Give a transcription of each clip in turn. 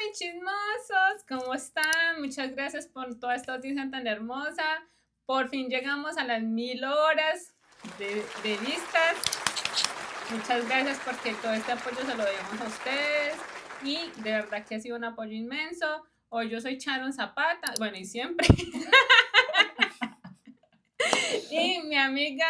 mis chismosos, ¿cómo están? Muchas gracias por toda esta audiencia tan hermosa. Por fin llegamos a las 1000 horas de vistas. Muchas gracias porque todo este apoyo se lo debemos a ustedes y de verdad que ha sido un apoyo inmenso. Hoy yo soy Sharon Zapata, bueno, y siempre. Y mi amiga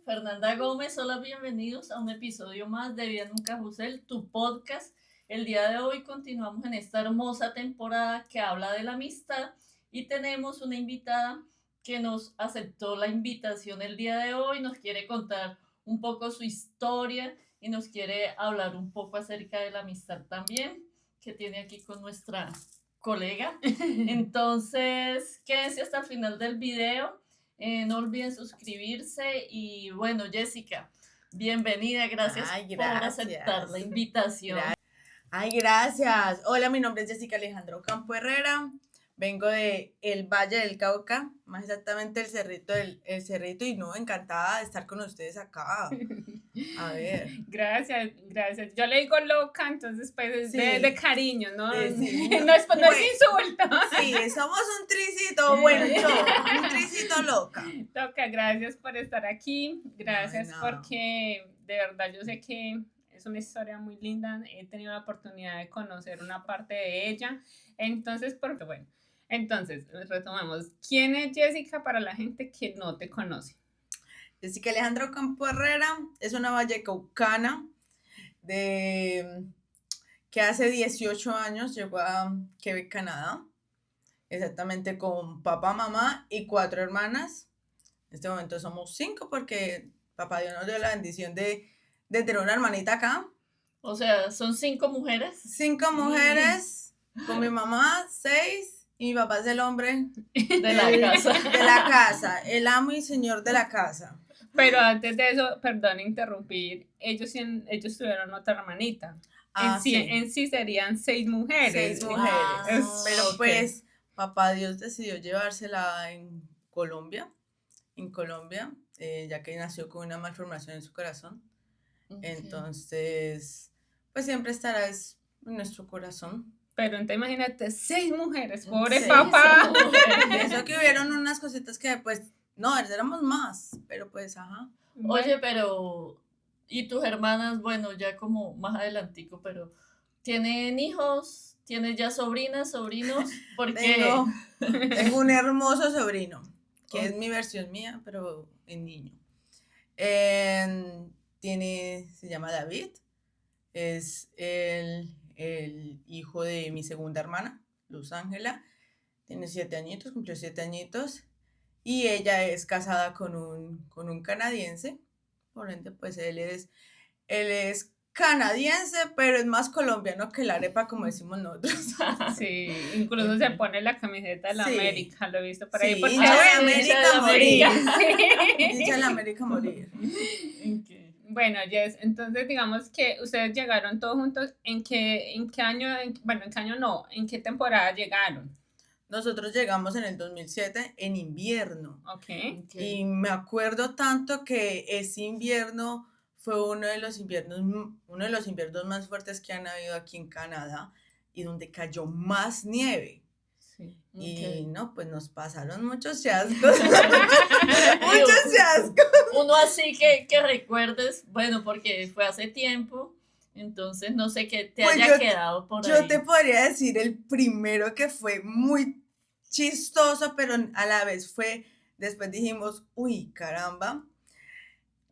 Fernanda Gómez. Hola, bienvenidos a un episodio más de Vida en un Carrusel, tu podcast. El día de hoy continuamos en esta hermosa temporada que habla de la amistad y tenemos una invitada que nos aceptó la invitación el día de hoy, nos quiere contar un poco su historia y nos quiere hablar un poco acerca de la amistad también, que tiene aquí con nuestra colega. Entonces, quédense hasta el final del video. No olviden suscribirse y bueno, Jessica, bienvenida, gracias. Por aceptar la invitación. Gracias. Hola, mi nombre es Jessica Alejandro Campo Herrera, vengo de el Valle del Cauca, más exactamente el Cerrito y no, encantada de estar con ustedes acá. A ver. Gracias. Yo le digo loca, entonces pues es sí. de cariño, ¿no? Sí. No es insulto. Sí, somos un tricito, bueno, un tricito loca. Loca, gracias por estar aquí, gracias porque de verdad yo sé que es una historia muy linda, he tenido la oportunidad de conocer una parte de ella, entonces retomamos. ¿Quién es Jessica para la gente que no te conoce? Jessica Alejandro Campo Herrera es una vallecaucana que hace 18 años llegó a Quebec, Canadá, exactamente con papá, mamá y 4 hermanas. En este momento somos 5 porque papá Dios nos dio la bendición de tener una hermanita acá. O sea, ¿son 5 mujeres? 5 mujeres, con mi mamá 6. Y mi papá es el hombre de la casa, el amo y señor de la casa. Pero antes de eso, perdón interrumpir, ellos tuvieron otra hermanita. En sí serían 6 mujeres. 6 mujeres. Pero pues papá Dios decidió llevársela en Colombia, ya que nació con una malformación en su corazón. Entonces, pues siempre estará en nuestro corazón. Pero entonces imagínate, 6 mujeres, pobre papá. Eso que hubieron unas cositas que pues, no, éramos más, pero pues, ajá. Oye, pero, ¿y tus hermanas? Bueno, ya como más adelantico, pero ¿tienen hijos? ¿Tienes ya sobrinas, sobrinos? Porque tengo un hermoso sobrino, que es mi versión mía, pero en niño. Se llama David, es el hijo de mi segunda hermana, Luz Ángela, tiene 7 añitos, cumplió 7 añitos, y ella es casada con un canadiense, por ende, pues él es canadiense, pero es más colombiano que la arepa, como decimos nosotros. Sí, incluso se pone la camiseta de la América, lo he visto por ahí. Porque la América morir. Dicha la América morir. Bueno, Jess, entonces digamos que ustedes llegaron todos juntos, ¿en qué año no, en qué temporada llegaron? Nosotros llegamos en el 2007 en invierno. Okay. Y me acuerdo tanto que ese invierno fue uno de los inviernos más fuertes que han habido aquí en Canadá y donde cayó más nieve. Sí. Y no, pues nos pasaron muchos chascos. Muchos chascos. Uno así que recuerdes, bueno, porque fue hace tiempo, entonces no sé qué te haya quedado por ahí. Yo te podría decir el primero que fue muy chistoso, pero a la vez después dijimos, uy, caramba.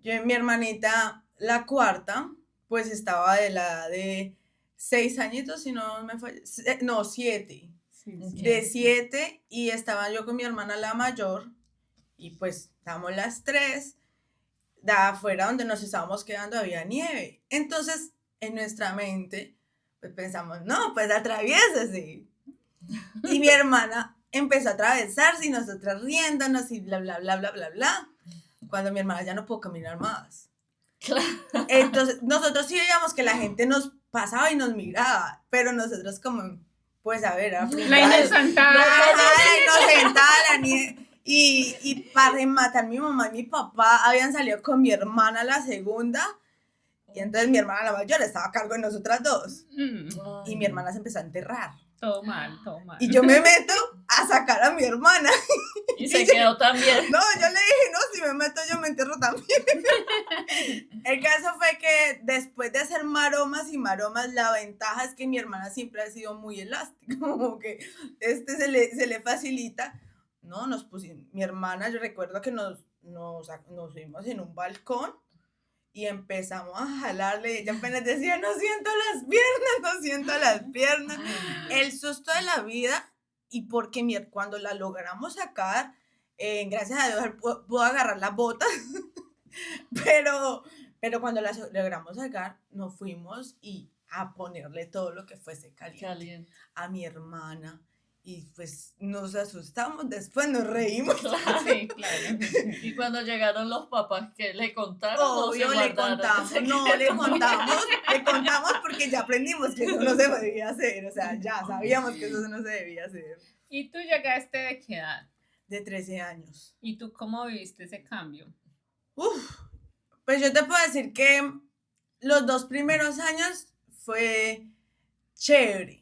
Yo y mi hermanita, la cuarta, pues estaba de la edad de 6 añitos, si no me falla, no, 7. Sí. De 7, y estaba yo con mi hermana la mayor, y pues estábamos las 3, de afuera donde nos estábamos quedando había nieve. Entonces, en nuestra mente, pues pensamos, no, pues atraviésese. Y mi hermana empezó a atravesarse y nosotras riéndonos y bla, bla, bla, bla, bla, bla. Cuando mi hermana ya no pudo caminar más. Claro. Entonces, nosotros sí veíamos que la gente nos pasaba y nos miraba, pero nosotros como, pues a ver, la inocentada, la nieve. Y para rematar, mi mamá y mi papá habían salido con mi hermana la segunda, y entonces mi hermana la mayor estaba a cargo de nosotras dos. Y mi hermana se empezó a enterrar. Todo mal, todo mal. Y yo me meto a sacar a mi hermana. Y se quedó también. No, yo le dije, no, si me meto yo me entierro también. El caso fue que después de hacer maromas y maromas, la ventaja es que mi hermana siempre ha sido muy elástica, como que se le facilita. No, nos pusimos, mi hermana, yo recuerdo que nos fuimos en un balcón y empezamos a jalarle, y ella apenas decía, no siento las piernas, el susto de la vida, y porque cuando la logramos sacar, gracias a Dios, él pudo agarrar las botas, pero cuando las logramos sacar, nos fuimos y a ponerle todo lo que fuese caliente. A mi hermana. Y pues nos asustamos, después nos reímos. Sí, claro. Y cuando llegaron los papás, ¿qué le contaron? Obvio, le contamos, le contamos porque ya aprendimos que eso no se debía hacer, o sea, ya sabíamos que eso no se debía hacer. ¿Y tú llegaste de qué edad? De 13 años. ¿Y tú cómo viviste ese cambio? Pues yo te puedo decir que los 2 primeros años fue chévere.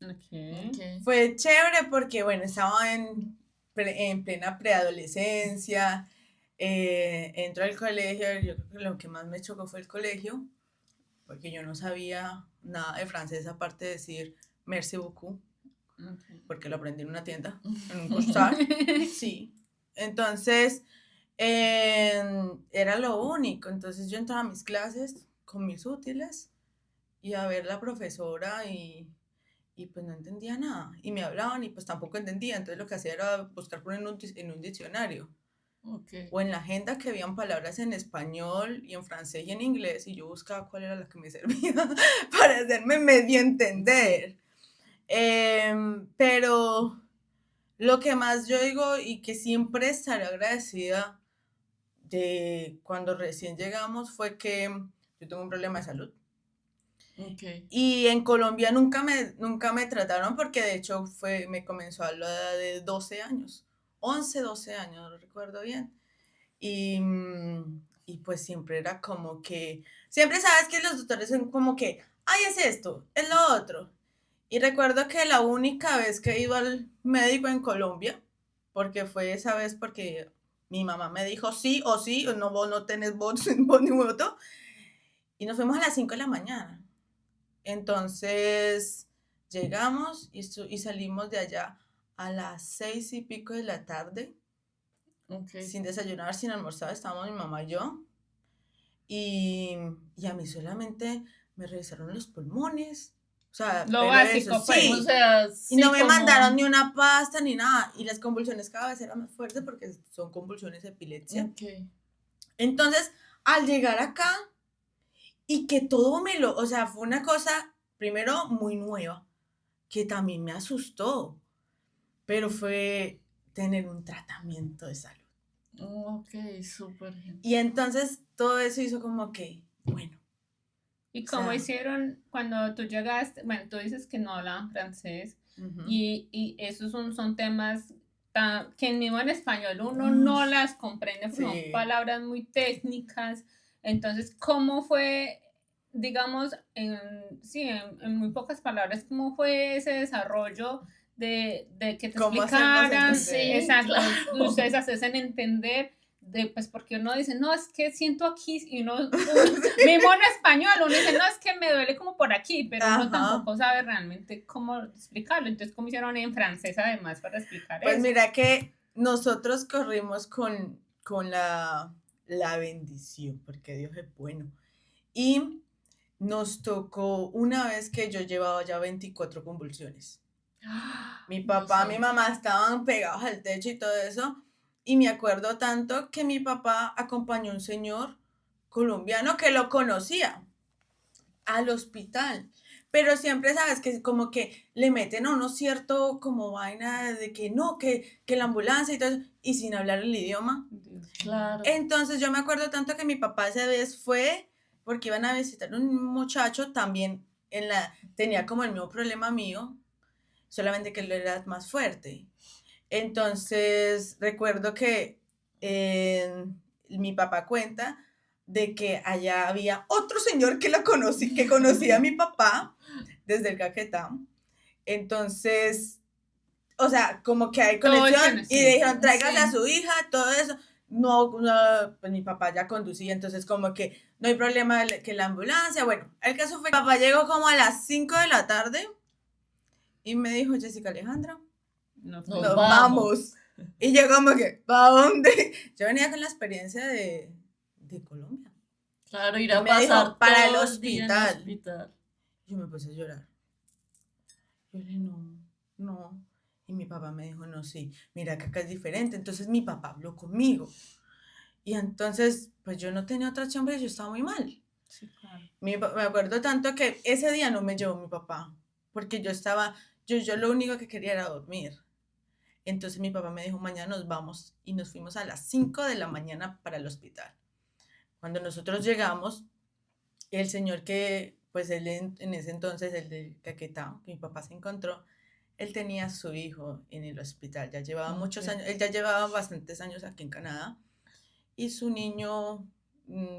Okay. Fue chévere porque, bueno, estaba en plena preadolescencia, entro al colegio, yo creo que lo que más me chocó fue el colegio, porque yo no sabía nada de francés aparte de decir merci beaucoup, porque lo aprendí en una tienda, en un costal, sí. Entonces, era lo único, entonces yo entraba a mis clases con mis útiles y a ver la profesora y pues no entendía nada, y me hablaban y pues tampoco entendía, entonces lo que hacía era buscar en un diccionario, o en la agenda que habían palabras en español y en francés y en inglés, y yo buscaba cuál era la que me servía para hacerme medio entender, pero lo que más yo digo y que siempre estaré agradecida de cuando recién llegamos fue que yo tengo un problema de salud. Y en Colombia nunca me trataron porque de hecho me comenzó a la edad de 12 años, 11, 12 años, no lo recuerdo bien. Y pues siempre era como que, siempre sabes que los doctores son como que, ay, es esto, es lo otro. Y recuerdo que la única vez que he ido al médico en Colombia, porque fue esa vez porque mi mamá me dijo sí o sí, no, vos no tenés voz ni voto, y nos fuimos a las 5 de la mañana. Entonces llegamos y salimos de allá a las 6 y pico de la tarde, sin desayunar, sin almorzar, estábamos mi mamá y yo, y a mí solamente me revisaron los pulmones, o sea, lo básico, eso, pues, sí, o sea, sí, y no me mandaron ni una pasta ni nada, y las convulsiones cada vez eran más fuertes porque son convulsiones de epilepsia. Entonces, al llegar acá, y que todo o sea, fue una cosa, primero, muy nueva, que también me asustó, pero fue tener un tratamiento de salud. Súper. Y entonces todo eso hizo como que, bueno. ¿Y cómo hicieron cuando tú llegaste? Bueno, tú dices que no hablaban francés, y esos son temas que mismo en español uno no las comprende, son palabras muy técnicas. Entonces, ¿cómo fue, digamos, en muy pocas palabras, cómo fue ese desarrollo de que te explicaran? Exacto, claro. Ustedes hacen entender, pues porque uno dice, no, es que siento aquí, y uno mismo en español, uno dice, no, es que me duele como por aquí, pero uno tampoco sabe realmente cómo explicarlo. Entonces, ¿cómo hicieron en francés además para explicar pues eso? Pues mira que nosotros corrimos con la bendición, porque Dios es bueno, y nos tocó una vez que yo llevaba ya 24 convulsiones. Mi papá, mi mamá estaban pegados al techo y todo eso, y me acuerdo tanto que mi papá acompañó a un señor colombiano que lo conocía al hospital, pero siempre sabes que como que le meten a uno cierto como vaina de que no, que la ambulancia y todo eso, y sin hablar el idioma. Claro. Entonces yo me acuerdo tanto que mi papá esa vez fue porque iban a visitar a un muchacho también tenía como el mismo problema mío, solamente que él era más fuerte. Entonces recuerdo que mi papá cuenta de que allá había otro señor que conocía a mi papá desde el Caquetá, Entonces, o sea, como que hay Todo conexión tiene, y sí. dijeron, tráigase Sí. a su hija, todo eso. No, no, pues mi papá ya conducía, entonces como que no hay problema que la ambulancia. Bueno, el caso fue que mi papá llegó como a las 5 de la tarde y me dijo, Jessica Alejandra, Nos Nos nos fuimos. vamos. Y yo como que, ¿para dónde? Yo venía con la experiencia de Colombia. Claro, ir Y a me dijo, pasar para el todo el día en el hospital. hospital. Yo me puse a llorar. Yo le dije, no, no. Y mi papá me dijo, no, sí, mira que acá es diferente. Entonces mi papá habló conmigo. Y entonces, pues yo no tenía otra opción, pero yo estaba muy mal. Sí, claro. Me acuerdo tanto que ese día no me llevó mi papá, porque yo lo único que quería era dormir. Entonces mi papá me dijo, mañana nos vamos, y nos fuimos a las 5 de la mañana para el hospital. Cuando nosotros llegamos, el señor que, pues él en ese entonces, el de Caquetá, que mi papá se encontró, él tenía a su hijo en el hospital, ya llevaba muchos Ok. años, él ya llevaba bastantes años aquí en Canadá, y su niño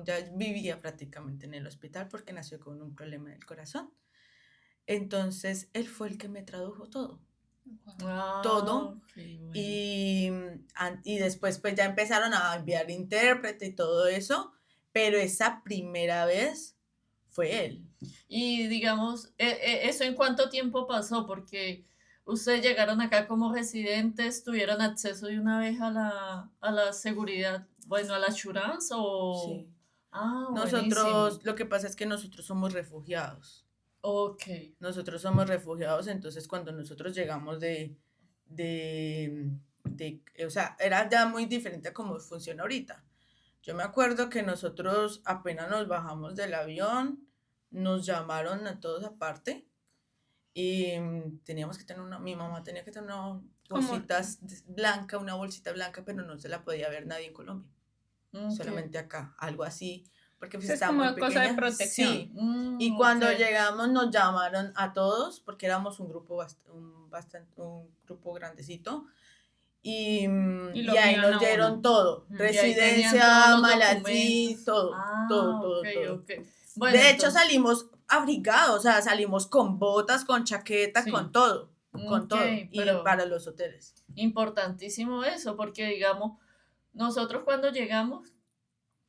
ya vivía prácticamente en el hospital porque nació con un problema del corazón. Entonces, él fue el que me tradujo todo, todo. Qué bueno. Y después pues ya empezaron a enviar intérprete y todo eso, pero esa primera vez fue él. Y digamos, ¿eso en cuánto tiempo pasó? Porque ustedes llegaron acá como residentes, ¿tuvieron acceso de una vez a la seguridad, bueno, a la assurance o...? Sí. Ah, buenísimo. Nosotros, lo que pasa es que nosotros somos refugiados. Ok. Nosotros somos refugiados, entonces cuando nosotros llegamos o sea, era ya muy diferente a cómo funciona ahorita. Yo me acuerdo que nosotros apenas nos bajamos del avión, nos llamaron a todos aparte y teníamos que tener mi mamá tenía que tener una Como, una bolsita blanca, pero no se la podía ver nadie en Colombia, Ok. solamente acá, algo así, porque pues eso es estaba muy como cosa de pequeña. protección. Sí, y Ok. cuando llegamos nos llamaron a todos, porque éramos un grupo un grupo grandecito, Y y lo ahí guían nos a uno. dieron todo, Y ahí tenían todos residencia, los maladí, documentos. todo, todo, Ah, ok, todo, todo. ok. Bueno, De hecho entonces, salimos abrigados, o sea, salimos con botas, con chaqueta, sí. con Ok, todo, y pero para los hoteles. importantísimo eso, porque digamos, nosotros cuando llegamos,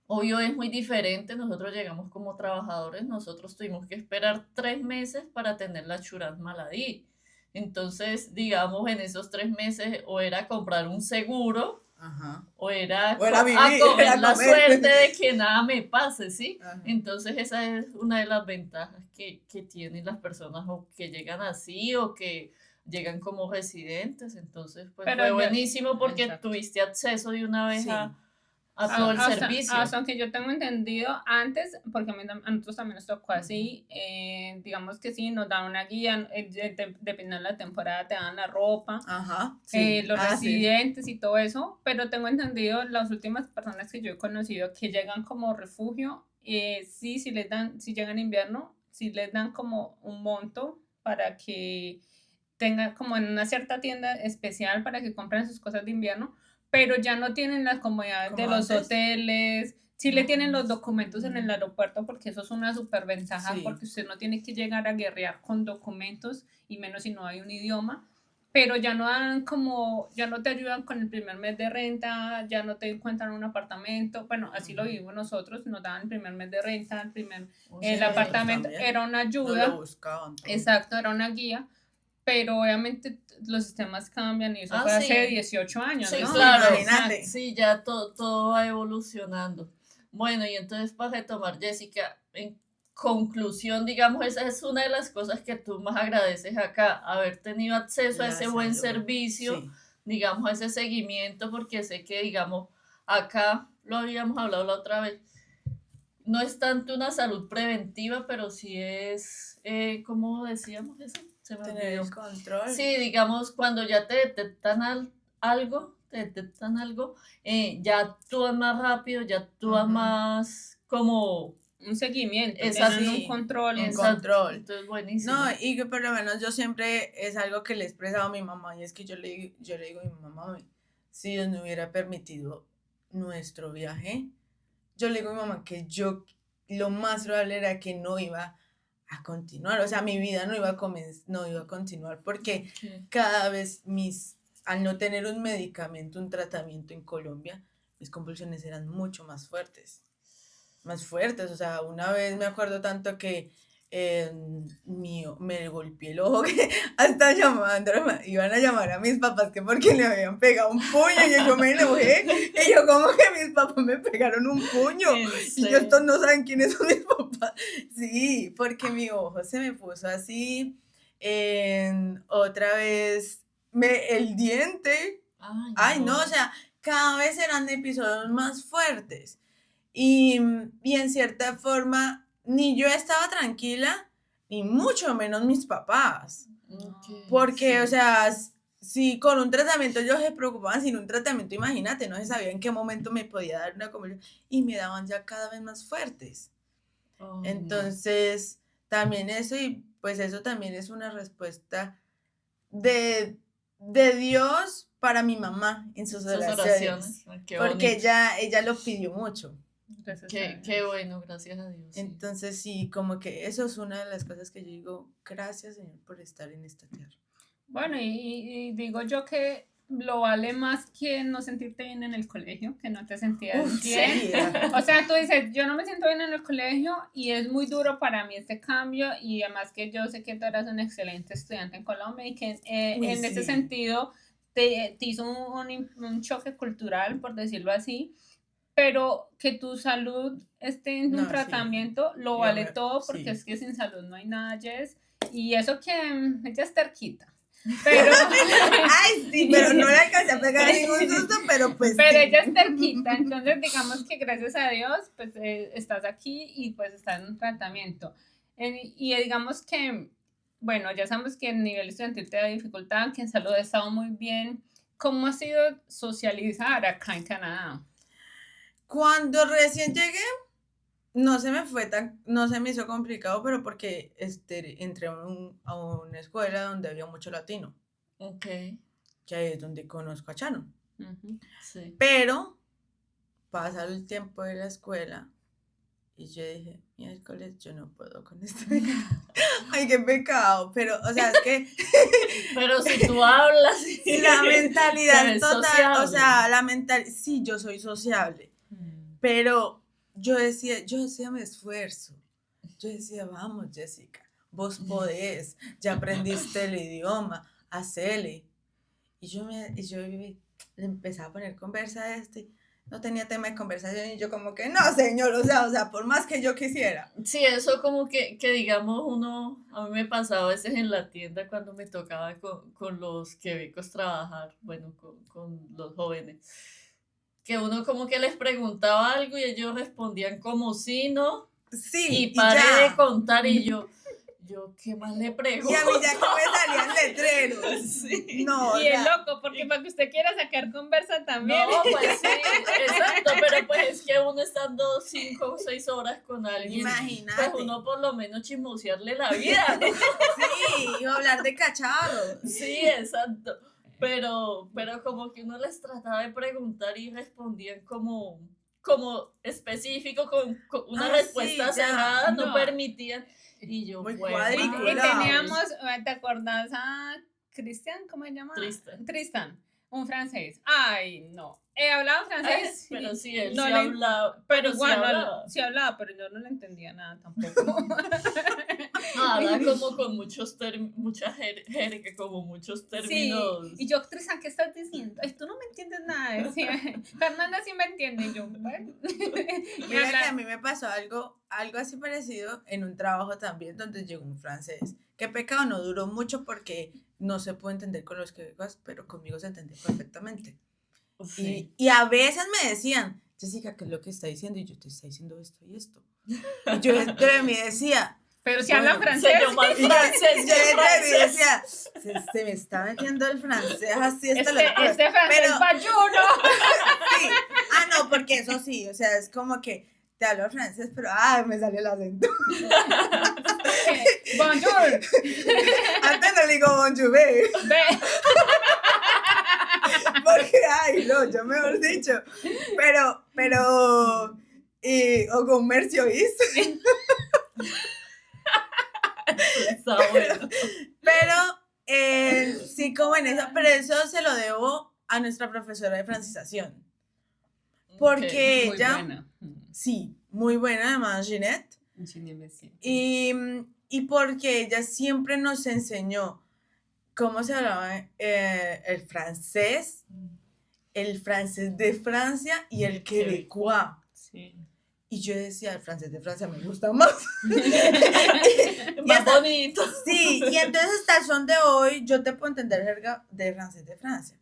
obvio es muy diferente, nosotros llegamos como trabajadores, nosotros tuvimos que esperar 3 meses para tener la Churat Maladí. Entonces, digamos, en esos 3 meses o era comprar un seguro Ajá. o era O era a vivir, coger era la comer. suerte de que nada me pase, ¿sí? Ajá. Entonces esa es una de las ventajas que tienen las personas o que llegan así o que llegan como residentes. Entonces, pues Pero fue yo, buenísimo porque exacto. tuviste acceso de una vez Sí, a todo el servicio. Hasta que yo tengo entendido antes, porque a nosotros también nos tocó así, digamos que sí, nos dan una guía, dependiendo de la temporada te dan la ropa, ajá, sí. los Sí. residentes y todo eso, pero tengo entendido las últimas personas que yo he conocido que llegan como refugio, sí, si llegan en invierno, sí les dan como un monto para que tengan como en una cierta tienda especial para que compren sus cosas de invierno, pero ya no tienen las comodidades de ¿Como los antes? hoteles, sí le tienen los documentos en el Mm. aeropuerto, porque eso es una super ventaja, Sí. porque usted no tiene que llegar a guerrear con documentos, y menos si no hay un idioma, pero ya no dan como, ya no te ayudan con el primer mes de renta, ya no te encuentran un apartamento, bueno, así lo vivimos nosotros, nos daban el primer mes de renta, el Sí, nosotros apartamento también. era una Nos lo ayuda, buscaban todo. exacto, era una guía, pero obviamente los sistemas cambian y eso Ah, fue hace sí. 18 años, Sí, ¿no? claro. Imagínate. Sí, ya todo va evolucionando. Bueno, y entonces para retomar, Jessica, en conclusión, digamos, esa es una de las cosas que tú más agradeces acá, haber tenido acceso a La ese buen salud. servicio, Sí. digamos, a ese seguimiento, porque sé que, digamos, acá lo habíamos hablado la otra vez, no es tanto una salud preventiva, pero sí es, ¿cómo decíamos eso? Se me Tener olvidó. el control. Sí, digamos, cuando ya te detectan algo, ya actúas más rápido, ya actúas más como... Un seguimiento, Exacto. tienen un Sí, control. un Exacto. control. Entonces, No, buenísimo. y que por lo menos yo siempre es algo que le he expresado a mi mamá, y es que yo le digo a mi mamá, si Dios no hubiera permitido nuestro viaje, yo le digo a mi mamá que yo lo más probable era que no iba a continuar, o sea, mi vida no iba a continuar porque Ok. cada vez al no tener un medicamento, un tratamiento en Colombia, mis convulsiones eran mucho más fuertes, o sea, una vez me acuerdo tanto que me golpeé el ojo que hasta iban a llamar a mis papás que porque le habían pegado un puño y yo me enojé y yo como que mis papás me pegaron un puño ¿En y yo estos serio? no saben quiénes son mis papás. Sí, porque mi ojo se me puso así, otra vez el diente, ay no, o No. sea, cada vez eran episodios más fuertes. Y en cierta forma, ni yo estaba tranquila, ni mucho menos mis papás. Ok, Porque, o sí. sea, si con un tratamiento ellos se preocupaban, sin un tratamiento, imagínate, no se sabía en qué momento me podía dar una convulsión y me daban ya cada vez más fuertes. Ay, no. Entonces, también eso, y pues eso también es una respuesta de, de Dios para mi mamá en sus Sus oraciones. oraciones. Ay, qué Porque bonito. ella lo pidió mucho. Gracias a Qué Dios. bueno, gracias a Dios. Sí. Entonces sí, como que eso es una de las cosas que yo digo, gracias Señor por estar en esta tierra. Bueno, y digo yo que lo vale más que no sentirte bien en el colegio, que no te sentías Uf, bien. sí, era- O sea, tú dices, yo no me siento bien en el colegio y es muy duro para mí este cambio y además que yo sé que tú eras un excelente estudiante en Colombia y que Uy, en ese sí. sentido te hizo un choque cultural, por decirlo así, pero que tu salud esté en un No, sí. tratamiento lo Yo vale todo porque sí. es que sin salud no hay nada, Jess. Y eso que ella es terquita. Pero, Ay, sí, pero no le alcancé a pegar ningún susto, pero pues pero sí. ella es terquita, entonces digamos que gracias a Dios pues estás aquí y pues estás en un tratamiento. Y digamos que, bueno, ya sabemos que el nivel estudiantil te da dificultad, que en salud ha estado muy bien. ¿Cómo ha sido socializar acá en Canadá? Cuando recién llegué, no se me hizo complicado, pero porque entré a una escuela donde había mucho latino, Ok, que ahí es donde conozco a Chano. Ujú. sí. Pero pasa el tiempo de la escuela y yo dije, miércoles, yo no puedo con esto. Ay, qué pecado. Pero, o sea, es que Pero si tú hablas, la mentalidad te es ves total, o sea, sociable. sí, yo soy sociable, Mm. pero yo decía, me esfuerzo. Yo decía, vamos, Jessica, vos podés, ya aprendiste el idioma, hacele. Y yo le empezaba a poner conversa a no tenía tema de conversación y yo como que, no, señor, o sea, por más que yo quisiera. Sí, eso como que digamos uno, a mí me pasaba a veces en la tienda cuando me tocaba con los quebecos trabajar, bueno, con los jóvenes, que uno como que les preguntaba algo y ellos respondían como sí, no, Sí, y y paré de ya. contar y yo, ¿qué más le pregunto? Y a mí ya que me salían letreros. Sí. No, o Y es sea, loco, porque para que usted quiera sacar conversa también. No, pues sí, exacto, pero pues es que uno estando 5 o 6 horas con alguien, imagínate. pues uno por lo menos chismosearle la vida, ¿no? Sí, iba a hablar de cacharros. Sí, exacto. Pero como que uno les trataba de preguntar y respondían como específico, con una respuesta sí, ya. cerrada, no No. permitían. Y yo, Muy pues, Y cuadriculado. teníamos, ¿te acordás a Cristian? ¿Cómo se llama? Tristan. Tristan, un francés. Ay, no. Hablaba francés. Pero sí, él no sí le- hablaba. Pero Pero sí igual, hablaba. sí hablaba, pero yo no le entendía nada tampoco. No, habla como con muchos mucha jerga, como muchos Sí, términos. y yo, Tristan, ¿qué estás diciendo? Ay, tú no me entiendes nada. Decía. Fernanda sí me entiende. Y yo, bueno. Y Mira que habla- a mí me pasó algo así parecido en un trabajo también donde llegó un francés. Qué pecado, no duró mucho porque no se puede entender con los quebecos, pero conmigo se entendió perfectamente. Sí. Y a veces me decían, Jessica, ¿qué es lo que está diciendo? Y yo te está diciendo esto y esto. Y yo dentro de mí decía, pero si bueno, hablan francés. Se llama y yo francés, dentro de mí francés. decía, se me está metiendo el francés así hasta los codos". Este francés Pero- bayuno. Sí. No, porque eso sí, o sea, es como que te hablo francés, pero me salió el acento. Bonjour. Antes no le digo bonjour, ve, Ve. porque, no, yo mejor dicho. Pero, o comercio hizo. Está bueno. Pero sí, como en eso, pero eso se lo debo a nuestra profesora de francización. Porque Muy ella, buena. sí, muy buena además, Ginette. Y porque ella siempre nos enseñó cómo se hablaba el francés de Francia y el quebecois. Sí. Y yo decía, el francés de Francia me gusta más. Más bonito. Sí, y entonces hasta el son de hoy yo te puedo entender jerga de francés de Francia.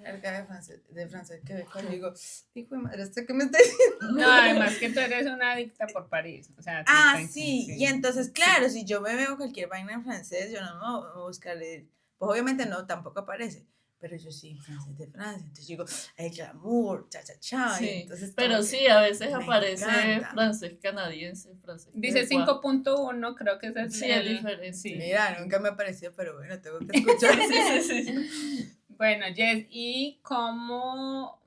Jerga de francés quebecois. Digo, hijo de madre, ¿esto qué me está diciendo? No, además que tú eres una adicta por París. O sea, Sí, y entonces, claro, si yo me veo cualquier vaina en francés, yo no me voy a buscar, pues obviamente no, tampoco aparece, pero yo sí, francés de Francia, entonces digo, el glamour, cha, cha, cha, Sí, entonces pero sí, a veces me aparece encanta. francés canadiense, francés dice quebecois. 5.1, creo que ese es Sí, es diferente. Sí. Mira, nunca me apareció, pero bueno, tengo que escuchar. Sí. Bueno, Jess, ¿y cómo,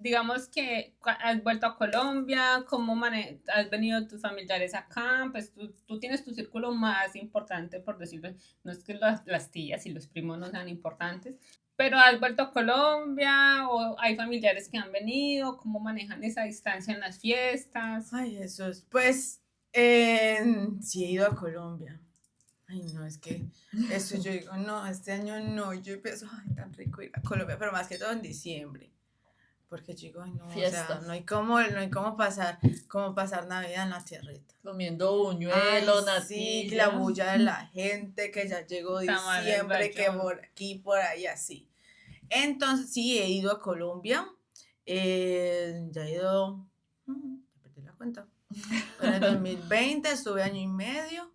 digamos que has vuelto a Colombia? ¿Cómo has venido tus familiares acá? Pues tú tienes tu círculo más importante, por decirlo. No es que las tías y los primos no sean importantes, pero has vuelto a Colombia o hay familiares que han venido. ¿Cómo manejan esa distancia en las fiestas? Ay, Jesús, pues sí he ido a Colombia. Ay, no, es que eso yo digo, no, este año no, yo pienso, ay, tan rico ir a Colombia, pero más que todo en diciembre, porque yo digo, ay, no, Fiestas. o sea, no hay como pasar Navidad en la tierrita. Comiendo buñuelo, Ay, sí, natilla. la bulla de la gente, que ya llegó Tamales, diciembre, que bayón. por aquí, por ahí, así. Entonces, sí, he ido a Colombia, ya he ido, perdí la cuenta, en el 2020 estuve año y medio.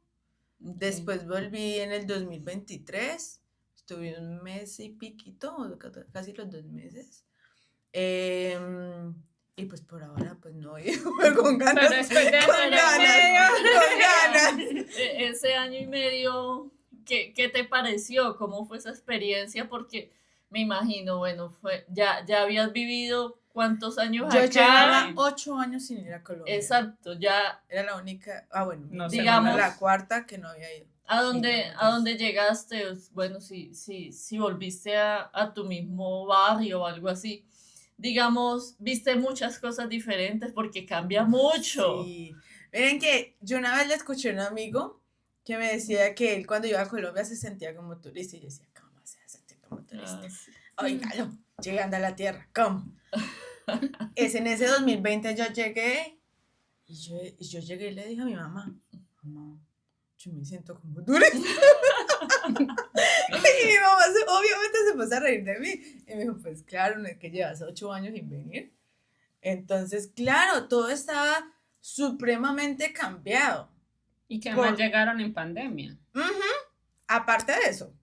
Ok. Después volví en el 2023, estuve un mes y piquito, casi los 2 meses. Y pues por ahora, pues no, con ganas. Pero después de con año y ganas, medio. con ganas. Ese año y medio, ¿qué te pareció? ¿Cómo fue esa experiencia? Porque me imagino, bueno, ya habías vivido cuántos años Yo acá. llevaba 8 años sin ir a Colombia. Exacto, ya. Era la única, bueno, No sé, digamos, la cuarta que no había ido. ¿A dónde llegaste? Bueno, si volviste a tu mismo barrio o algo así, digamos, viste muchas cosas diferentes porque cambia mucho. Sí. Miren que yo una vez le escuché a un amigo que me decía que él cuando iba a Colombia se sentía como turista y yo decía, ¿cómo se va a sentir como turista? Sí. Óigalo, llegando a la tierra, ¿cómo? En ese 2020 yo llegué y yo llegué y le dije a mi mamá, yo me siento como turista. Y mi mamá obviamente se puso a reír de mí. Y me dijo, pues claro, no es que llevas 8 años sin venir. Entonces, claro, todo estaba supremamente cambiado. Y que además llegaron en pandemia. Aparte de eso.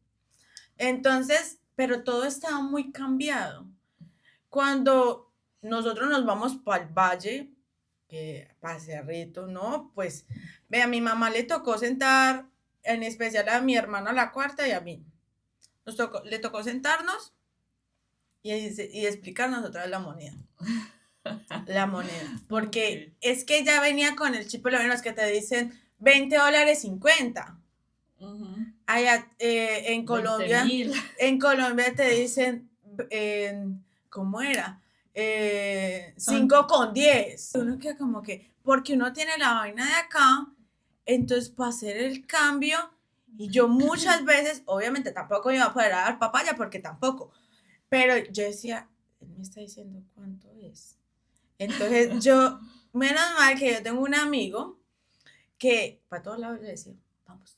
Entonces, pero todo estaba muy cambiado. Cuando nosotros nos vamos para el valle, para Cerrito, ¿no? Pues, ve, a mi mamá le tocó sentar, en especial a mi hermana la cuarta y a mí. Le tocó sentarnos y explicarnos otra vez la moneda. La moneda. Porque es que ya venía con el chip, por lo menos que te dicen $20, 50. Allá en Colombia, 20,000. en Colombia te dicen, ¿cómo era? 5,10. Uno queda como que, porque uno tiene la vaina de acá, entonces para hacer el cambio, y yo muchas veces, obviamente tampoco me iba a poder dar papaya, porque tampoco, pero yo decía, él me está diciendo cuánto es. Entonces yo, menos mal que yo tengo un amigo que para todos lados le decía, vamos.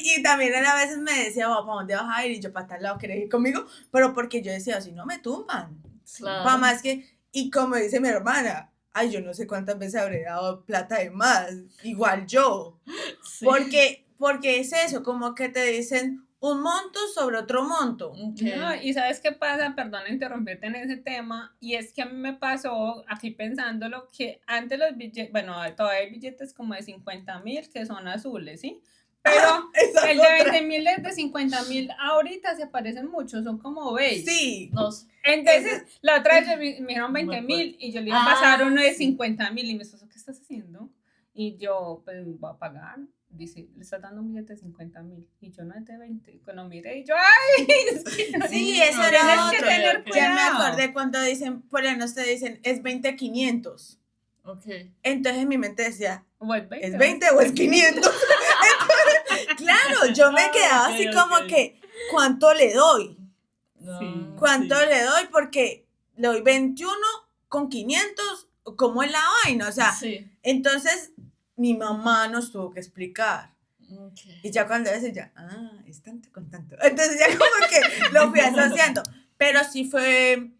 Y también él a veces me decía, ¿para dónde vas a ir? Y yo, para tal lado, ¿querés ir conmigo? Pero porque yo decía, si no me tumban. Claro. Para más que, y como dice mi hermana, ay, yo no sé cuántas veces habré dado plata de más, igual yo. Sí. Porque es eso, como que te dicen un monto sobre otro monto. Okay. No, y ¿sabes qué pasa? Perdón interrumpirte en ese tema, y es que a mí me pasó, aquí pensándolo, que antes los billetes, bueno, todavía hay billetes como de 50,000 que son azules, ¿sí? Pero el de 20,000 es de 50,000, ahorita se parecen mucho, son como beige. Sí. No. Entonces, la otra vez me dijeron 20,000 y yo le iba a pasar uno de 50,000 y me dijo, ¿qué estás haciendo? Y yo, pues, voy a pagar. Dice, le está dando un billete de 50.000. Y yo, no es de 20. Cuando miré, y yo, ¡ay! Es que no- Sí, eso No, era tienes otro. que tener ok. Ya me cuidado. acordé cuando dicen, por ahí no te dicen, es 20.500. Ok. Entonces en mi mente decía, O es 20. ¿es 20 o es 500? Entonces, claro, yo me quedaba ok, así ok. como que, ¿cuánto le doy? No, ¿Cuánto sí. le doy? Porque le doy 21 con 500, ¿cómo es la vaina? O sea, Sí. entonces mi mamá nos tuvo que explicar. Ok. Y ya cuando eso ya, es tanto con tanto. Entonces ya como que lo fui asociando. Pero sí fue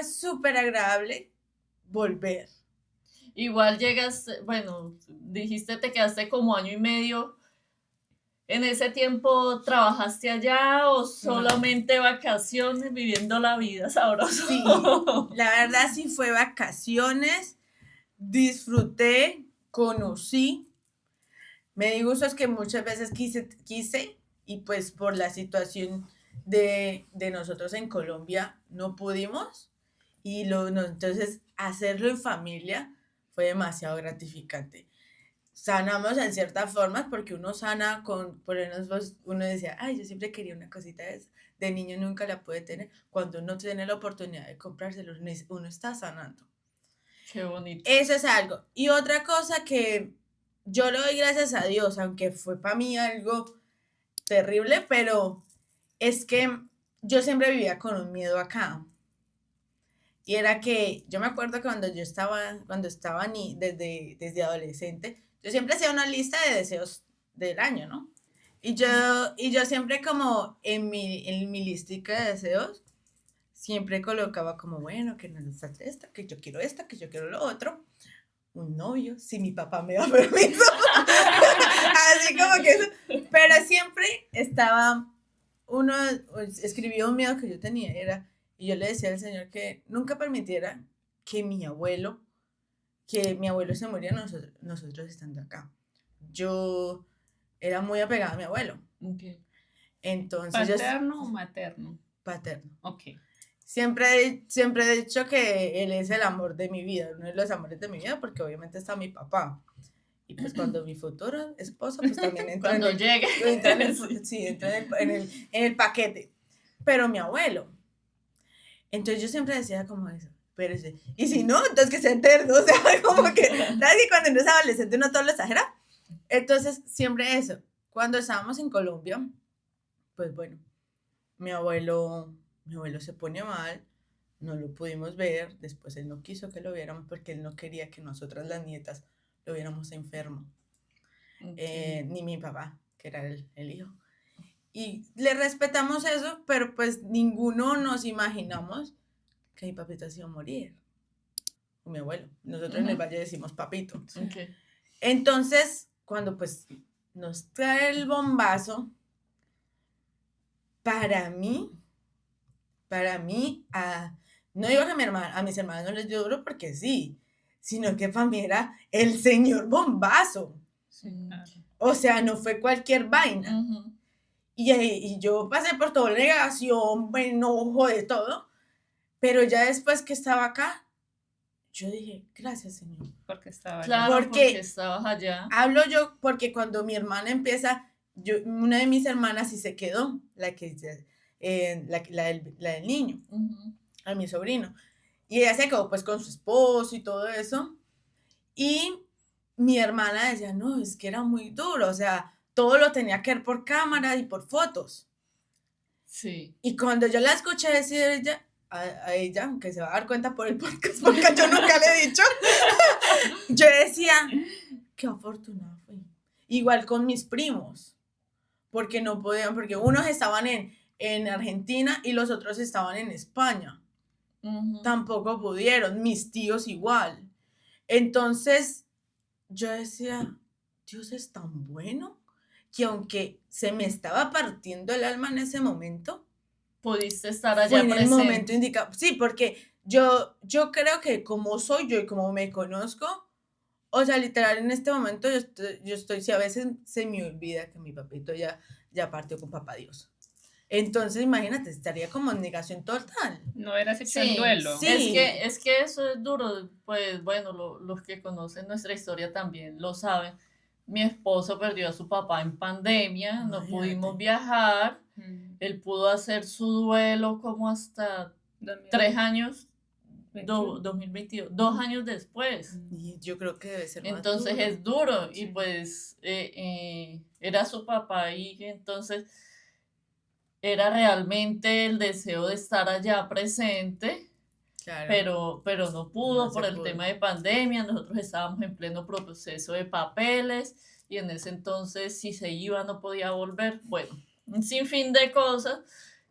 súper agradable volver. Igual llegas, bueno, dijiste te quedaste como año y medio. ¿En ese tiempo trabajaste allá o solamente vacaciones viviendo la vida sabroso? Sí, la verdad sí fue vacaciones, disfruté, conocí. Me di gustos que muchas veces quise y pues por la situación de nosotros en Colombia no pudimos y entonces hacerlo en familia fue demasiado gratificante. Sanamos en ciertas formas porque uno sana por ejemplo, uno decía, ay, yo siempre quería una cosita de esa. De niño nunca la puede tener. Cuando uno tiene la oportunidad de comprárselo, uno está sanando. Qué bonito. Eso es algo. Y otra cosa que yo le doy gracias a Dios, aunque fue para mí algo terrible, pero es que yo siempre vivía con un miedo acá. Y era que yo me acuerdo que cuando estaba desde adolescente, yo siempre hacía una lista de deseos del año, ¿no? Y yo siempre como en mi listica de deseos, siempre colocaba como, bueno, que no nos falte esto, que yo quiero lo otro. Un novio, si mi papá me da permiso. Así como que eso. Pero siempre escribió un miedo que yo tenía, y yo le decía al Señor que nunca permitiera que mi abuelo se muriera nosotros estando acá. Yo era muy apegada a mi abuelo. Okay. Entonces ¿Paterno o materno? paterno. Ok. Siempre he dicho que él es el amor de mi vida, uno de los amores de mi vida, porque obviamente está mi papá. Y pues cuando mi futuro esposo, pues también entra Cuando llegue. entra en el paquete. Pero mi abuelo. Entonces yo siempre decía como eso, espérese. Y si no, entonces que sea eterno. O sea, como que, ¿sabes que cuando uno es adolescente uno todo lo exagera? Entonces, siempre eso. Cuando estábamos en Colombia, pues bueno, mi abuelo se pone mal, no lo pudimos ver, después él no quiso que lo viéramos porque él no quería que nosotras las nietas lo viéramos enfermo, Okay. ni mi papá, que era el hijo. Y le respetamos eso, pero pues ninguno nos imaginamos que mi papito se iba a morir, o mi abuelo. Nosotros en el valle decimos papito. Okay. Entonces, cuando pues nos trae el bombazo, para mí, no digo que a mis hermanos no les dio duro porque sí, sino que para mí era el señor bombazo. Sí, claro. O sea, no fue cualquier vaina. Uh-huh. Y yo pasé por toda negación, enojo, de todo, pero ya después que estaba acá, yo dije, gracias, Señor. Porque estaba Claro, allá. porque estabas allá. Hablo yo porque cuando mi hermana empieza, una de mis hermanas sí se quedó, la del niño, Uh-huh. a mi sobrino. Y ella se quedó pues con su esposo y todo eso. Y mi hermana decía, no, es que era muy duro, o sea, todo lo tenía que ver por cámara y por fotos. Sí. Y cuando yo la escuché decir a ella, aunque se va a dar cuenta por el podcast, porque yo nunca le he dicho, yo decía, qué afortunada fui. Igual con mis primos, porque no podían, porque unos estaban en Argentina y los otros estaban en España. Uh-huh. Tampoco pudieron, mis tíos igual. Entonces, yo decía, Dios es tan bueno que aunque se me estaba partiendo el alma en ese momento, Pudiste estar allá fue en el presente. momento indicado. Sí, porque yo creo que como soy yo y como me conozco, o sea, literal, en este momento yo estoy si a veces se me olvida que mi papito ya partió con papá Dios. Entonces, imagínate, estaría como en negación total. No eras hecho Sí, en duelo. sí. Es que eso es duro, pues bueno, los que conocen nuestra historia también lo saben. Mi esposo perdió a su papá en pandemia, no Imagínate. pudimos viajar, él pudo hacer su duelo como hasta 3 años, 2022, 2 años después. Y yo creo que debe ser más Entonces duro. es duro Sí. y pues era su papá y entonces era realmente el deseo de estar allá presente, Claro. pero no pudo No se por el pudo. tema de pandemia, nosotros estábamos en pleno proceso de papeles y en ese entonces si se iba no podía volver, bueno, un sinfín de cosas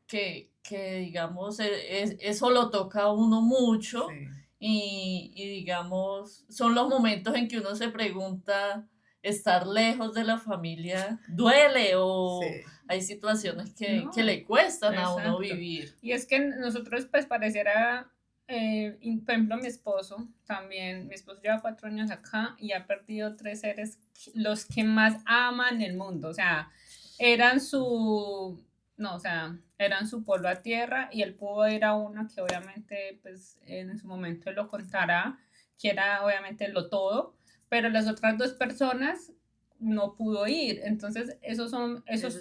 que digamos, eso lo toca a uno mucho Sí. y digamos, son los momentos en que uno se pregunta, ¿estar lejos de la familia duele o Sí. hay situaciones No, que le cuestan a uno exacto. vivir? Y es que nosotros, pues, pareciera, por ejemplo, mi esposo también, mi esposo lleva 4 años acá y ha perdido 3 seres, los que más aman en el mundo, o sea, eran su, no, o sea, eran su pueblo a tierra y él pudo ir a uno que obviamente, pues, en su momento él lo contará, que era obviamente lo todo, pero las otras 2 personas no pudo ir, entonces Eso es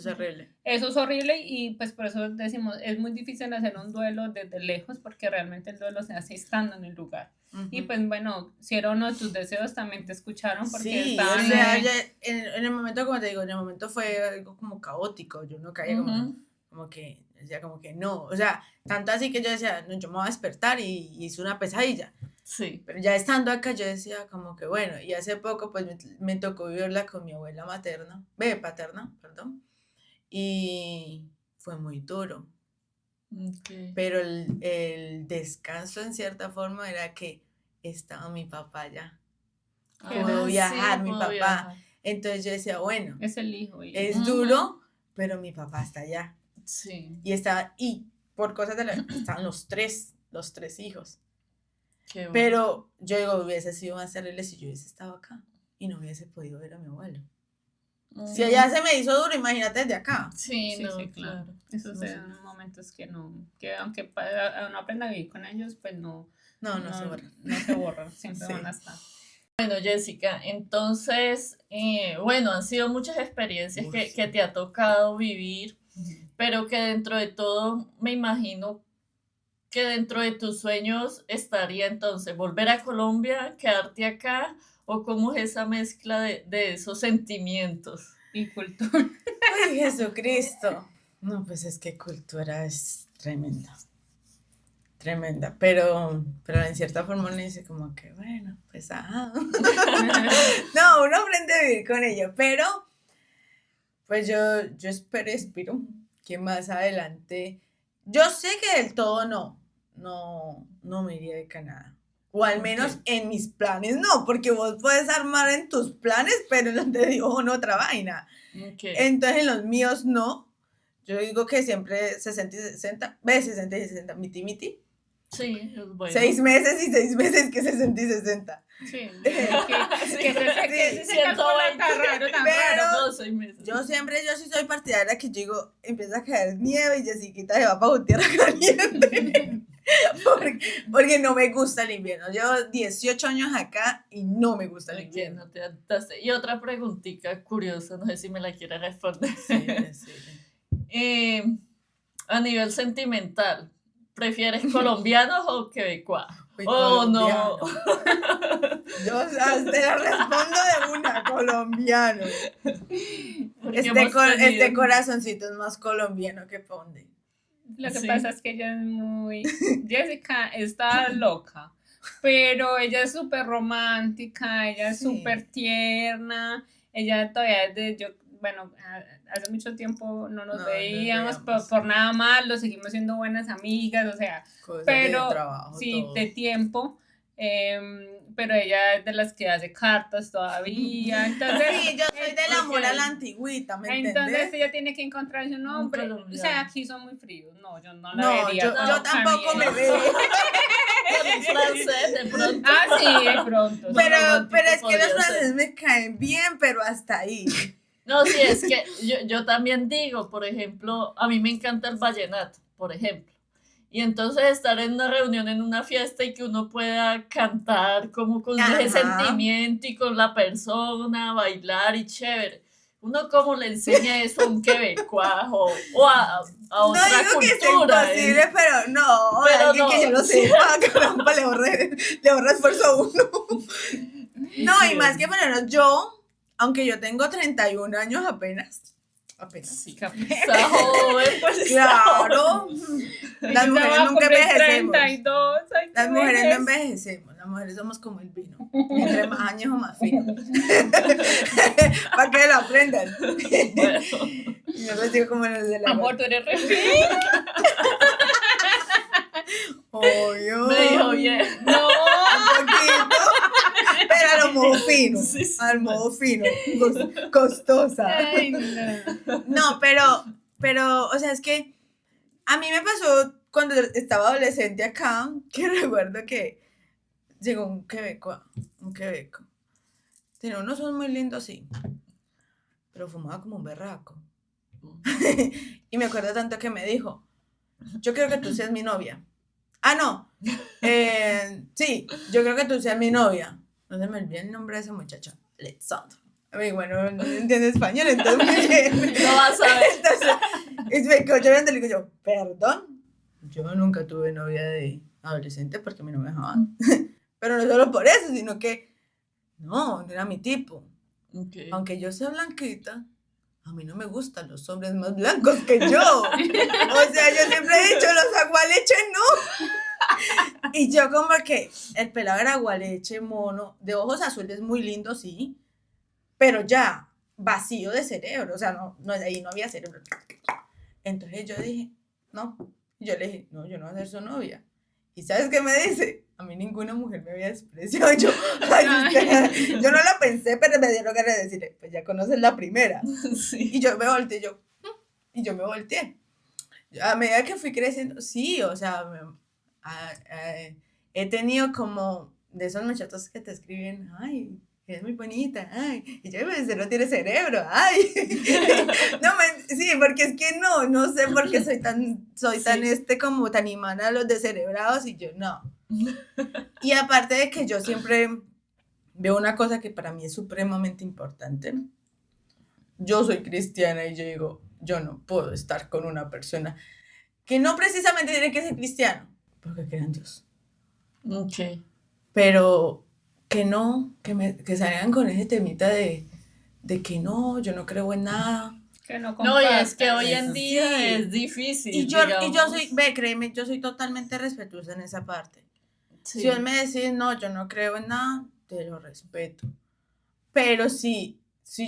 horrible. eso es horrible y pues por eso decimos, es muy difícil hacer un duelo desde lejos porque realmente el duelo se hace estando en el lugar. Y Ujú. pues bueno, si era uno de tus deseos también te escucharon porque Sí, estaban o sea, ahí. en el momento, como te digo, en el momento fue algo como caótico, yo no caía Ujú. como que, decía como que no, o sea, tanto así que yo decía, no, yo me voy a despertar y hice una pesadilla, Sí. pero ya estando acá yo decía como que bueno, y hace poco pues me tocó vivirla con mi abuela paterna, perdón, y fue muy duro, Ok. pero el descanso en cierta forma era que estaba mi papá allá. Pudo viajar, mi pudo papá. viajar. Entonces yo decía, bueno, Es el hijo. Y es Ujú. duro, pero mi papá está allá. Sí, Y por cosas de la estaban los tres hijos. qué bueno. Pero yo digo, hubiese sido más terrible si yo hubiese estado acá y no hubiese podido ver a mi abuelo. Si allá se me hizo duro, imagínate desde acá. Sí, sí, no, sí, claro. claro. Esos No sé. son momentos que no, que aunque uno aprenda a vivir con ellos, pues no, No se borra. no se borran, siempre Sí. van a estar. Bueno, Jessica, entonces, bueno, han sido muchas experiencias Uf, que sí. te ha tocado vivir, pero que dentro de todo me imagino que dentro de tus sueños estaría entonces volver a Colombia, quedarte acá, o cómo es esa mezcla de esos sentimientos. Y cultura. Ay, Jesucristo. No, pues es que cultura es tremenda, pero en cierta forma uno dice como que, bueno, pues ajá. No, uno aprende a vivir con ello, pero pues yo espero que más adelante, yo sé que del todo no me iría de Canadá. O al menos Ok. en mis planes no, porque vos puedes armar en tus planes, pero en los de Dios no otra vaina. Ok. Entonces en los míos no. Yo digo que siempre 60 y 60, 60 y 60, miti. Sí, es bueno. 6 meses y 6 meses que 60 y 60. Sí, que ese Sí, cálculo tan raro, tan pero raro. No, 6 meses. yo sí soy partidaria que yo digo, empieza a caer nieve y Jessiquita se va para tierra caliente. porque no me gusta el invierno. Llevo 18 años acá y no me gusta el Ok, invierno. no te adaptaste. Y otra preguntita curiosa, no sé si me la quieres responder. Sí. A nivel sentimental, ¿prefieres colombianos o quebecois? Fui Oh, colombiano. no. Yo o sea, te la respondo de una, colombiano. Porque Este hemos tenido- corazoncito es más colombiano que Ponde. Lo que Sí. pasa es que ella es muy... Jessica está loca, pero ella es súper romántica, ella es Sí. súper tierna, ella todavía es de... Bueno, hace mucho tiempo no nos No, veíamos, nos pero veíamos. por nada malo, seguimos siendo buenas amigas, o sea, Cosas pero de trabajo, sí, todo. de tiempo, pero ella es de las que hace cartas todavía, entonces... Sí, yo soy del amor Ok. a la antigüita, ¿me Entonces entendés? ella tiene que encontrarse un hombre. O colombiano. sea, aquí son muy fríos. No, yo no la No, vería. yo como tampoco me caliente. veo. Con un francés de pronto. Ah, sí, de pronto. No, Pero romántico es que podría los franceses ser. me caen bien, pero hasta ahí. No, sí, es que yo también digo, por ejemplo, a mí me encanta el vallenato, por ejemplo. Y entonces estar en una reunión, en una fiesta y que uno pueda cantar como con ese Ajá. sentimiento y con la persona, bailar y chévere. Uno como le enseña eso a un quebecuajo o a No otra digo que sea cultura. imposible, pero no, Pero alguien no, que ya lo sí. sepa, caramba, le ahorra esfuerzo a uno. No, y Sí, más que ponernos yo, aunque yo tengo 31 años apenas. sí, está joven, pues está Claro, joven. las Yo mujeres estaba a nunca cumplir envejecemos. 32, ay, qué Las mujeres no vejez. envejecemos, las mujeres somos como el vino. Entre más años o más fino. Para que lo aprendan. Bueno, Y no les digo como en el de la Amor, tú eres re fino. Obvio. me dijo bien. No. Un poquito. Pero a lo modo fino. Sí, sí. Al modo fino. Costosa. Ay, no. No, pero, o sea, es que a mí me pasó cuando estaba adolescente acá, que recuerdo que llegó un quebeco. Tenía unos ojos muy lindos, sí, pero fumaba como un berraco. Y me acuerdo tanto que me dijo, yo quiero que tú seas mi novia. Ah, no. Sí, yo creo que tú seas mi novia. No se me olvida el nombre de ese muchacho. Alexandro. A mí, bueno, no entiende español, entonces muy bien. No vas a ver. Entonces, y me quedo llorando y le digo yo, perdón, yo nunca tuve novia de adolescente porque a mí no me dejaban. Pero no solo por eso, sino que no era mi tipo. Okay. Aunque yo sea blanquita, a mí no me gustan los hombres más blancos que yo. O sea, yo siempre he dicho, los agualeches no. Y yo como que el pelado era agualeche, mono, de ojos azules muy lindo, sí, pero ya vacío de cerebro, o sea, no ahí no había cerebro. Entonces yo dije, no, yo le dije, no, yo no voy a ser su novia. ¿Y sabes qué me dice? A mí ninguna mujer me había despreciado. Yo, yo no lo pensé, pero me dieron ganas de decirle, pues ya conoces la primera. Sí. Y yo me volteé, y yo me volteé. A medida que fui creciendo, sí, o sea, he tenido como de esos muchachos que te escriben, ay, eres muy bonita, ay, y yo, pues, no tiene cerebro, ay. No, sí, porque es que no sé por qué soy tan como tan imán a los descerebrados y yo no. Y aparte de que yo siempre veo una cosa que para mí es supremamente importante. Yo soy cristiana y yo digo, yo no puedo estar con una persona que no precisamente tiene que ser cristiano, porque cree en Dios. Okay. Pero que no, que salgan con ese temita de que no, yo no creo en nada. Que no No, y es que compartan hoy en eso. día Sí. es difícil. Y yo digamos. soy, créeme, yo soy totalmente respetuosa en esa parte. Sí. Si él me decís, no, yo no creo en nada, te lo respeto. Pero si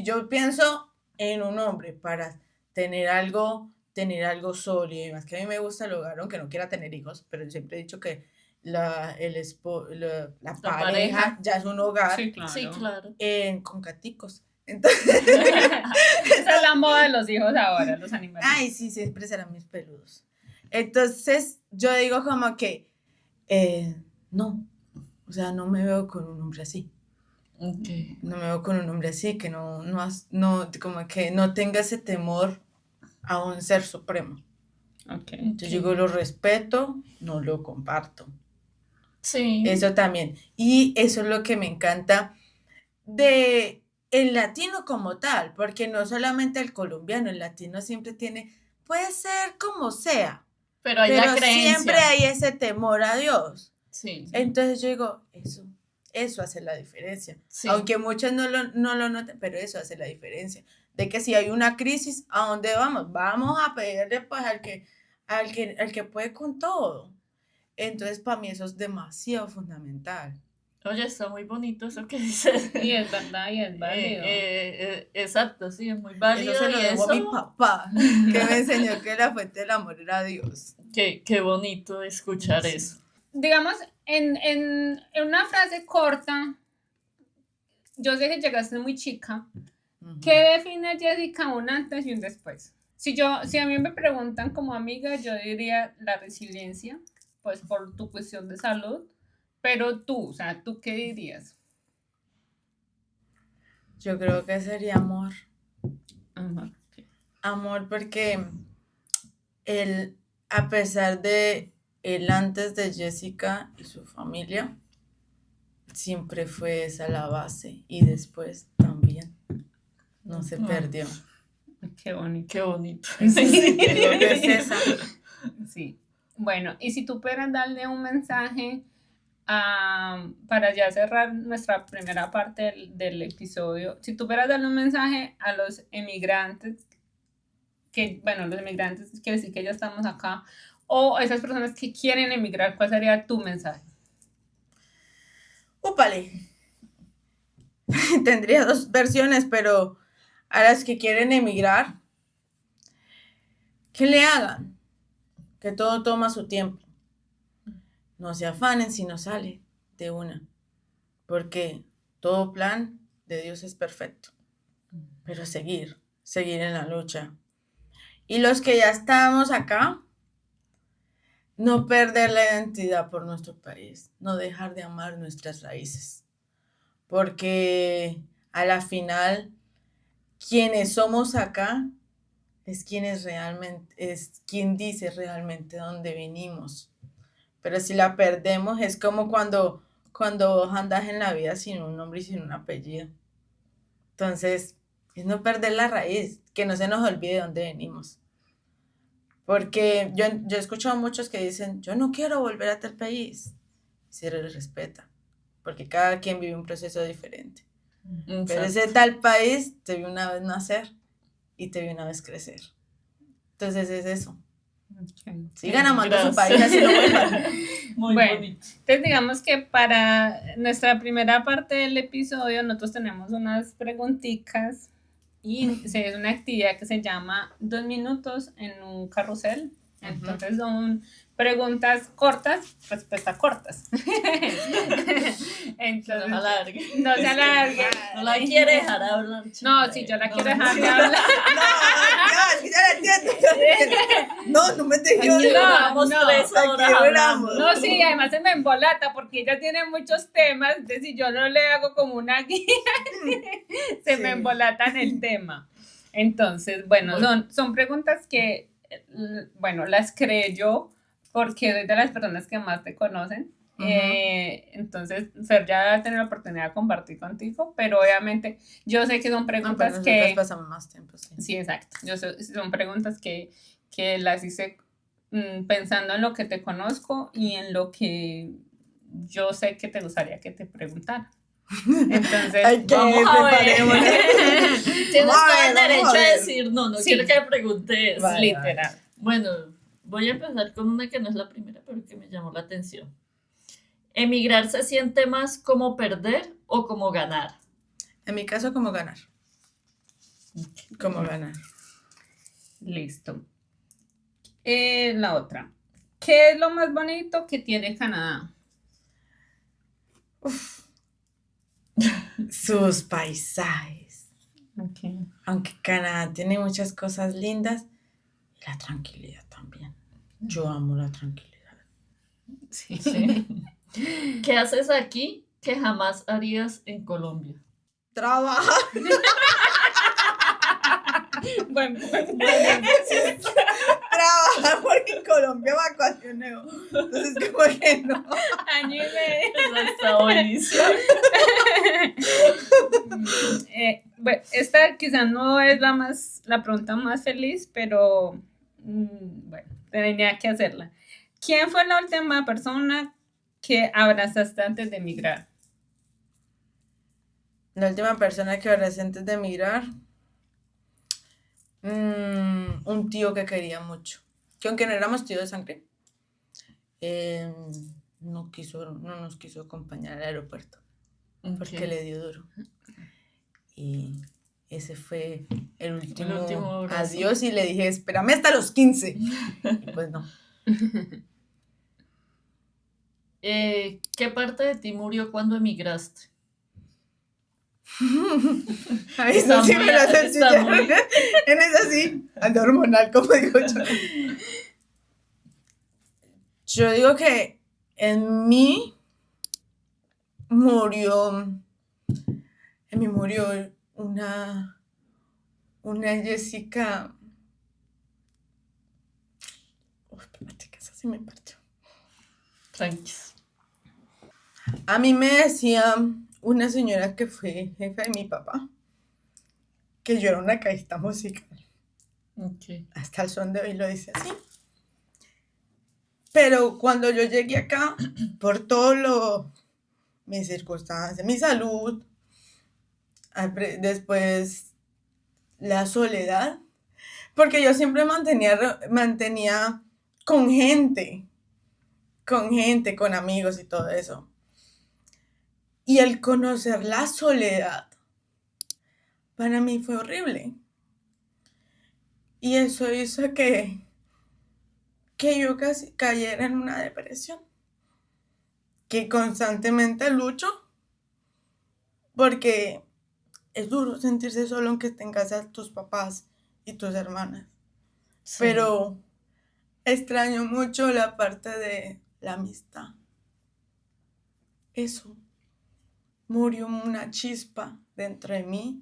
yo pienso en un hombre para tener algo sólido, y más que a mí me gusta el hogar, aunque no quiera tener hijos, pero yo siempre he dicho que la pareja ya es un hogar. Sí, claro. Sí, claro. Con gaticos. Entonces, Esa es la moda de los hijos ahora, los animales. ay, sí, siempre serán mis peludos. Entonces, yo digo como que, no, o sea, no me veo con un hombre así. Okay. No me veo con un hombre así, que no, como que no tenga ese temor a un ser supremo. Okay. Entonces, yo digo, lo respeto, no lo comparto. Sí. Eso también. Y eso es lo que me encanta de el latino como tal, porque no solamente el colombiano, el latino siempre tiene, puede ser como sea, pero hay la creencia. Siempre hay ese temor a Dios. Sí. Entonces yo digo, eso hace la diferencia. Sí. Aunque muchos no lo noten, pero eso hace la diferencia. De que si hay una crisis, ¿a dónde vamos? Vamos a pedirle pues al que puede con todo. Entonces para mí eso es demasiado fundamental. Oye, está muy bonito eso que dices. Y es verdad, y es válido. Exacto, sí, es muy válido. Eso se lo y debo eso... a mi papá, que me enseñó que la fuente del amor era Dios. Qué bonito escuchar eso. Digamos, en una frase corta, yo sé que llegaste muy chica. ¿Qué define, Jessica, un antes y un después? Si a mí me preguntan como amiga, yo diría la resiliencia, pues por tu cuestión de salud. Pero tú, o sea, ¿tú qué dirías? Yo creo que sería amor. Amor. Amor, porque él, a pesar de él antes de Jessica y su familia, siempre fue esa la base y después también no se perdió. Qué bonito. Qué bonito. Sí, yo digo que es esa. Sí. Bueno, y si tú pudieras darle un mensaje para ya cerrar nuestra primera parte del episodio, si tú pudieras darle un mensaje a los emigrantes, que, bueno, los emigrantes quiere decir que ya estamos acá, o esas personas que quieren emigrar, ¿cuál sería tu mensaje? Úpale. Tendría dos versiones, pero a las que quieren emigrar, que le hagan, que todo toma su tiempo. No se afanen si no sale de una, porque todo plan de Dios es perfecto, pero seguir en la lucha. Y los que ya estamos acá, no perder la identidad por nuestro país, no dejar de amar nuestras raíces, porque a la final, quienes somos acá es quien dice realmente dónde venimos. Pero si la perdemos es como cuando vos andas en la vida sin un nombre y sin un apellido. Entonces, es no perder la raíz, que no se nos olvide dónde venimos. Porque yo he escuchado muchos que dicen, yo no quiero volver a tal país. Se les respeta, porque cada quien vive un proceso diferente. Pero ese tal país te vio una vez nacer y te vio una vez crecer. Entonces es eso. Okay. Sigan amando su país, así lo vuelvan. Muy Bueno, bonito. entonces digamos que para nuestra primera parte del episodio nosotros tenemos unas preguntitas y es una actividad que se llama 2 minutos en un carrusel. Entonces son preguntas cortas, respuestas cortas. Entonces, No se alargue. no se alargue. No la quiere dejar hablar. No, si yo la quiero dejar de hablar. No, ya la entiendo. No me te Aquí No, duramos no, 3 horas aquí hablando. No, sí, además se me embolata porque ella tiene muchos temas, entonces si yo no le hago como una guía, se me embolata en el tema. Entonces, bueno, son preguntas que, bueno, las creo yo porque soy de las personas que más te conocen. Entonces, Fer ya va a tener la oportunidad de compartir contigo, pero obviamente yo sé que son preguntas que... pasamos más tiempo, sí. Sí, exacto. Son preguntas que las hice pensando en lo que te conozco y en lo que yo sé que te gustaría que te preguntara. Entonces, vamos a ver. Tienes todo el derecho vamos a a ver. decir no Sí. quiero que me preguntes. Vale, literal. Bueno, voy a empezar con una que no es la primera, pero que me llamó la atención. ¿Emigrar se siente más como perder o como ganar? En mi caso, como ganar. Como ganar. Listo. La otra. ¿Qué es lo más bonito que tiene Canadá? Sus paisajes. Okay. Aunque Canadá tiene muchas cosas lindas, y la tranquilidad también. Yo amo la tranquilidad. Sí. Sí. ¿Qué haces aquí que jamás harías en Colombia? Trabaja. Bueno, Trabajar porque en Colombia vacacioneo. Entonces, como que no. año y medio. Esa está buenísima. Bueno, esta quizás no es la pregunta más feliz, pero bueno, tenía que hacerla. ¿Quién fue la última persona que abrazaste antes de emigrar? La última persona que abracé antes de emigrar, un tío que quería mucho. Que aunque no éramos tíos de sangre, no nos quiso acompañar al aeropuerto porque le dio duro. Y ese fue el último adiós y le dije, espérame hasta los 15. Y pues no. ¿Qué parte de ti murió cuando emigraste? Ay, eso sí me lo sencillo. Es así, ando hormonal, como digo yo. Yo digo que en mí murió una una Jessica. Uy, espérate, que esa sí me partió. Tranquis. A mí me decía una señora que fue jefa de mi papá que yo era una cajita musical. Ok. Hasta el son de hoy lo dice así. Pero cuando yo llegué acá, por mis circunstancias, mi salud, después la soledad, porque yo siempre mantenía con gente, con amigos y todo eso. Y el conocer la soledad, para mí fue horrible. Y eso hizo que yo casi cayera en una depresión, que constantemente lucho, porque es duro sentirse solo aunque tengas a tus papás y tus hermanas. Sí. Pero extraño mucho la parte de la amistad. Eso. Murió una chispa dentro de mí.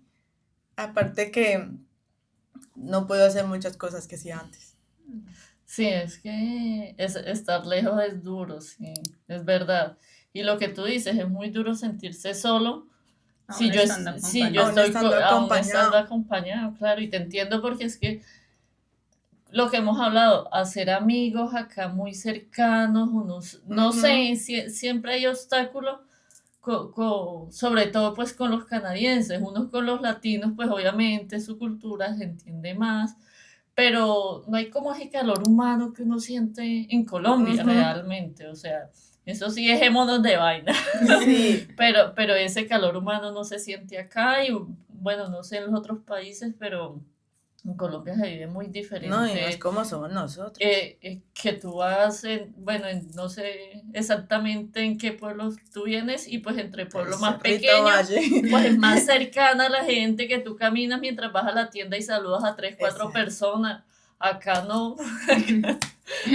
Aparte que no puedo hacer muchas cosas que hacía antes. Sí, es que estar lejos es duro, sí, es verdad. Y lo que tú dices, es muy duro sentirse solo. Aún estando Aún acompañado. estando acompañado, claro, y te entiendo porque es que lo que hemos hablado, hacer amigos acá muy cercanos, unos, no sé, siempre hay obstáculos, sobre todo pues con los canadienses, unos con los latinos, pues obviamente su cultura se entiende más, pero no hay como ese calor humano que uno siente en Colombia realmente, o sea, eso sí, dejémonos de vaina. Sí. pero ese calor humano no se siente acá y bueno, no sé en los otros países, pero en Colombia se vive muy diferente. No, y no es como somos nosotros. Que tú vas, no sé exactamente en qué pueblos tú vienes y pues entre pueblos más pequeños, pues es más cercana a la gente que tú caminas mientras vas a la tienda y saludas a 3, 4 personas. Acá no,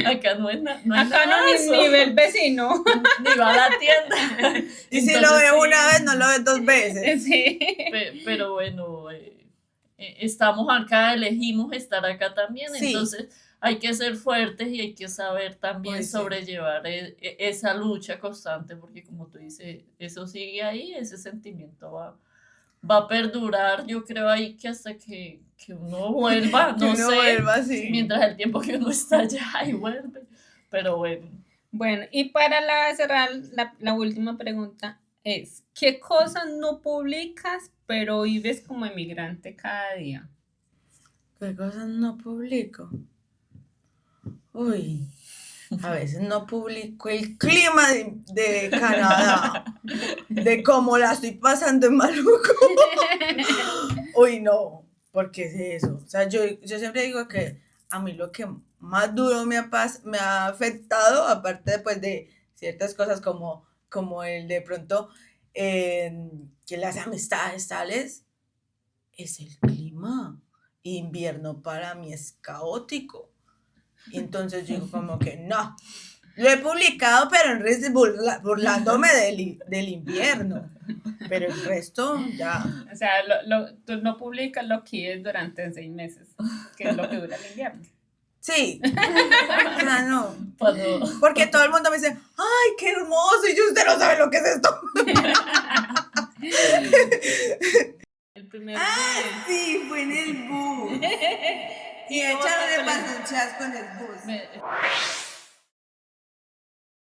acá no es nada. Acá no ni ve el vecino. Ni va a la tienda. Y si lo ves una vez, no lo ves 2 veces. Sí. Pero bueno, estamos acá, elegimos estar acá también, Sí. Entonces hay que ser fuertes y hay que saber también Pues sí. sobrellevar esa lucha constante, porque como tú dices, eso sigue ahí, ese sentimiento va a perdurar, yo creo ahí que hasta que uno vuelva, no sé, vuelva, sí. mientras el tiempo que uno está allá y vuelve, pero bueno. Bueno, y para cerrar, la última pregunta es, ¿qué cosas no publicas pero vives como emigrante cada día? ¿Qué cosas no publico? Uy, a veces no publico el clima de Canadá, de cómo la estoy pasando en Maluco. Uy, no, porque es eso. O sea, yo siempre digo que a mí lo que más duro me ha afectado, aparte pues, de ciertas cosas como el de pronto que las amistades tales, es el clima. Invierno para mí es caótico. Y entonces yo digo como que no. Lo he publicado, pero en redes burlándome del invierno. Pero el resto ya. O sea, tú no publicas lo que es durante 6 meses, que es lo que dura el invierno. Sí. O sea, no. Porque todo el mundo me dice, ¡ay, qué hermoso! Y usted no sabe lo que es esto. El primer Sí, fue en el bus. Y echaron el chasco en el bus.